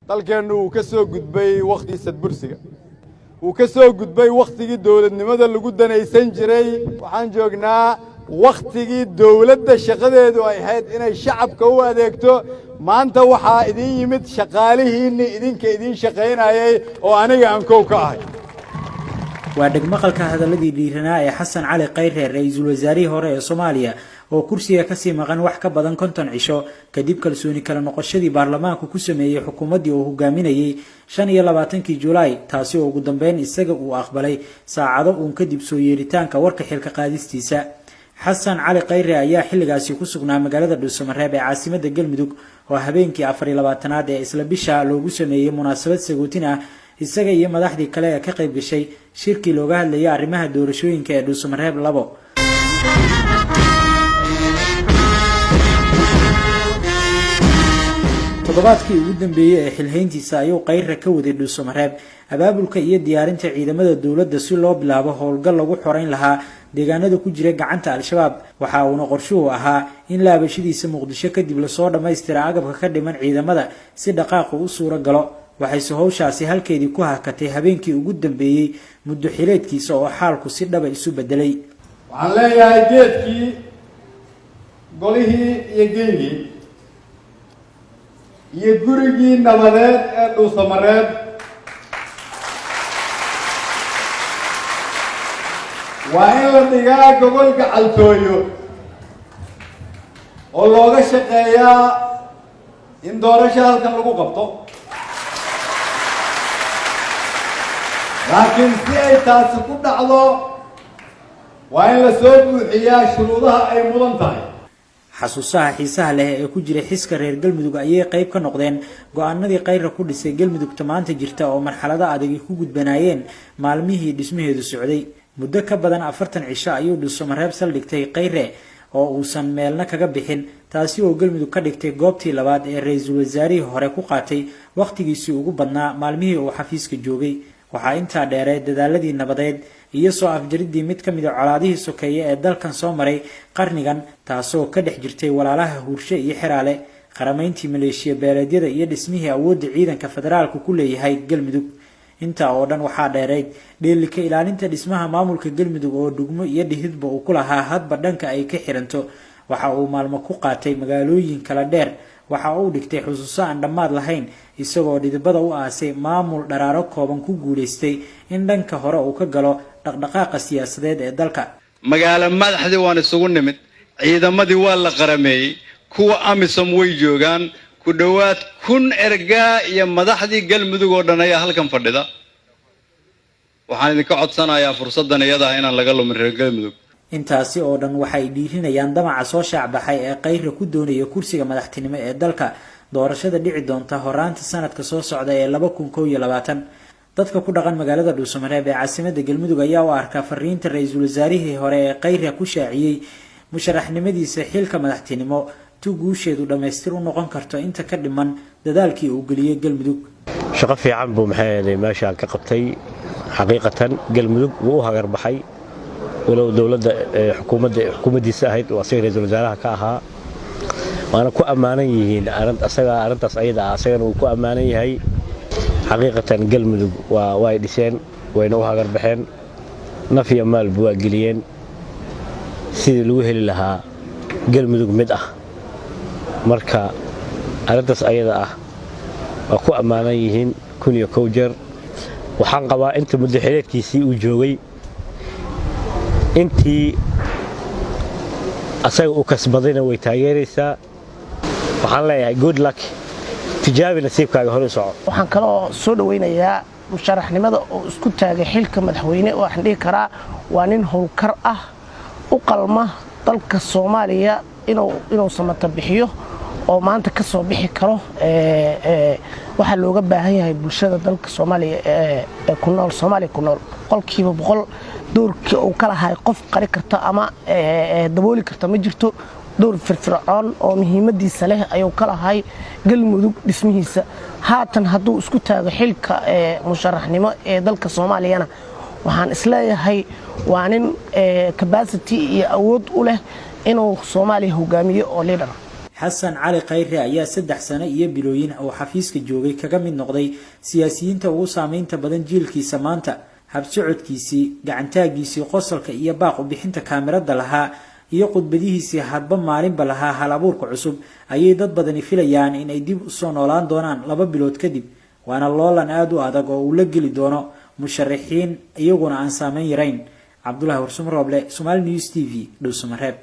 dalkeenu uu ka soo gudbay waqtigii sadbursiga uu ka soo gudbay waqtigii dawladnimada lagu danaysan jiray waxaan joognaa waqtigii dawladda shaqadeedu ay ahayd inay shacabka u adeegto maanta waxaa idin yimid shaqaalihiinni idinka idin shaqaynayay oo aniga aan kow ka ahay waa dhagmaqalka hadalladii dhiiranaa ee xasan cali khayre ra'iisul wasaarihii hore ee Soomaaliya oo kursiga ka sii maqan wax ka badan 50 cisho kadib kalsooni kala noqoshadii baarlamaanku ku sameeyay xukuumadii uu hogaaminayay 25 Juulaay taasi oo ugu dambeyn isaga uu aqbalay saacado uun kadib soo yeeritaanka warka xilka qaadistiisa xasan cali khayre ayaa xilligaasi ku sugnaa magaalada Dhuusamareeb ee caasimadda Galmudug oo habeenkii 24aad ee isla bisha loogu sameeyay munaasabad sagootin ah isaga iyo madaxdii kale ee ka qayb gashay shirkii looga hadlayay arrimaha doorashooyinka ee Dhuusamareeb 2 toddobaadkii ugu dambeeyay ee xilhayntiisa ayuu Khayre ka waday Dhuusamareeb abaabulka iyo diyaarinta ciidamada dawladda si loo bilaabo howlgal lagu xoreyn lahaa deegaanada ku jira gacanta al-shabaab waxa uu qorshuhu ahaa in laabashadiisa Muqdisho kadib la soo dhameystiro agabka ka dhiman ciidamada si dhaqaaq u suura galo waxay hawshaasi halkeedii ku hakatay habeenkii ugu dambeeyay muddo xileedkiisa oo xaalku si dhab isu bedelay waxaan leeyahay geedkii golihii iyo geeyii iyo gurigii nabadeed ee Dhuusamareeb waa in la dhigaa gobol gacaltooyo oo looga shaqeeyaa in doorasho halkan lagu qabto laakiin si ay taasi ku dhacdo waa in la soo buuxiyaa shuruudaha ay mudan tahay xasuusaha xiisaha leh ee ku jira xiska reer Galmudug ayay qayb ka noqdeen go'aanadii Khayre ku dhisay Galmudug tamaanta jirta oo marxalada adag ku gudbanayeen maalmihii dhismaheedu socday muddo ka badan 40 cisho ayuu Dhuusamareeb saldhigtay Khayre oo uusan meelna kaga bixin taasi oo Galmudug ka dhigtay goobtii labaad ee ra'iisul wasaarihii hore ku qaatay waqtigiisii ugu badnaa maalmihii uu xafiiska joogay waxaa intaa dheereed dadaaladii nabadeed iyo soo afjaridii mid ka mid ah colaadihii sokeeye ee dalkan soo maray qarnigan taasoo ka dhex jirtay walaalaha Huurshe iyo Xiraale qaramayntii maleeshiya beeleedyada iyo dhismihii awoodda ciidanka federaalku ku leeyahay Galmudug inta oo dhan waxaa dheereed dheelika ilaalinta dhismaha maamulka Galmudug oo dhugmo iyo dhihidba uu ku lahaa hadba dhanka ay ka xiranto waxa uu maalmo ku qaatay magaalooyin kala dheer waxa uu dhigtay xusuuso aan dhammaad lahayn isagoo dhidibada u aasay maamul dharaaro kooban ku guuleystay in dhanka hore uu ka galo dhaqdhaqaaqa siyaasadeed ee dalka magaalo madaxdii waan isugu nimid ciidamadii waa la qarameeyay kuwa amisom way joogaan ku dhawaad 1000 ergaa iyo madaxdii Galmudug oo dhan ayaa halkan fadhida waxaan idinka codsanayaa fursadan iyada inaan laga lumin reer Galmudug intaasi oo dhan waxay dhiirinayaan damaca soo shacbaxay ee Khayre ku doonaya kursiga madaxtinimo ee dalka doorashada dhici doonta horaanta sanadka soo socda ee 2021 dadka ku dhaqan magaalada Dhuusamareeb ee caasimadda Galmudug ayaa u arka fariinta ra'iisul wasaarihii hore ee Khayre ku shaaciyay musharaxnimadiisa xilka madaxtinimo tuguusheedu dhameystir u noqon karto inta ka dhiman dadaalkii uu galiyay Galmudug shaqo fiican buu maxay meesha ka qabtay xaqiiqatan Galmudug wuu hagar baxay ولو دولة حكومة ساهد وأصير رئيس الوزراء كاها وأنا كو أمانيين أرنت أصعيد أصير وكو أماني هي حقيقة قلم ووايد سين وينوها قربحين نفي مال بواقليين سيد الوهل لها قلم مدأ مركا أرنت أصعيد وكو أمانيين كن يكوجر وحنقوا أنت مدحيلات كيسي وجوي intii asaga u kasbadayna way taageeraysaa waxaan leeyahay good luck tijaabi nasiibkaaga hore soco waxaan kale oo soo dhaweynayaa musharaxnimada oo isku taagay xilka madaxweyne oo waxaan dhihi karaa waa nin howlkar ah u qalma dalka Soomaaliya inuu samata bixiyo oo maanta ka soo bixi karo waxa looga baahan yahay bulshada dalka Soomaaliya ee ku nool Soomaaliya ku nool qolkiiba 100 doorka uu kala hay qof qari karta ama dabooli karta ma jirto door firfircoon oo muhiimadiisa leh ayuu kala hay Galmudug dhismihiisa haatan haduu isku taago xilka musharaxnimo ee dalka Soomaaliyana waxaan isleeyahay waa nin capacity iyo awood u leh inuu Soomaaliya hogaamiyo oo leader xasan cali khayre ayaa 3 sano iyo bilooyin oo xafiiska joogay kaga mid noqday siyaasiyiinta ugu saameynta badan jiilkiisa maanta habsocodkiisii gacantaagiisii qosolka iyo baaq u bixinta kaamirada lahaa iyo khudbadihiisii hadba maalinba lahaa hal abuurka cusub ayay dad badani filayaan in ay dib u soo noolaan doonaan 2 bilood kadib waana loolan aad u adag oo uu la geli doono musharaxiin iyaguna aan saameyn yarayn cabdullaahi warsum rooble Somali News TV Dhuusamareeb